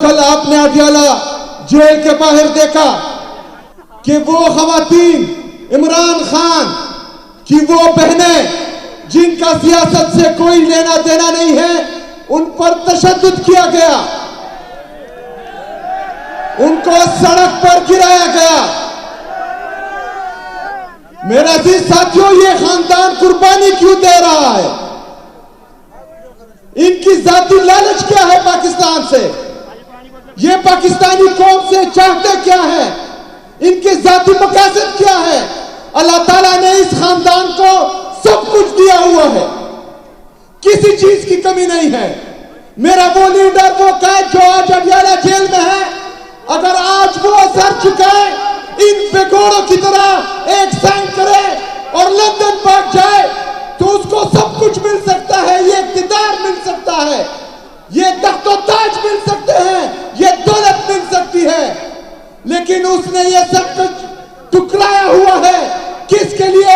कल आपने अडियाला जेल के बाहर देखा कि वो खवातीन इमरान खान की वो बहनें जिनका सियासत से कोई लेना देना नहीं है, उन पर तशद्दुद किया गया, उनको सड़क पर गिराया गया। मेरे अजीज साथियों, ये खानदान कुर्बानी क्यों दे रहा है? इनकी जाती लालच क्या है पाकिस्तान से? ये पाकिस्तानी कौम से चाहते क्या है? इनके जाती मकासद क्या है? अल्लाह ताला ने इस खानदान को सब कुछ दिया हुआ है, किसी चीज की कमी नहीं है। मेरा वो लीडर, वो कैद जो आज अडियाला जेल में है, अगर आज वो सर झुकाए, इन बेगोड़ों की तरह एक साइन करे और लंदन भाग जाए, तो उसको सब कुछ मिल सकता है। ये इख्तिदार मिल सकता है, ये तख्तो ताज मिल सकते हैं, ये दौलत मिल सकती है, लेकिन उसने ये सब कुछ टुकराया हुआ है। किसके लिए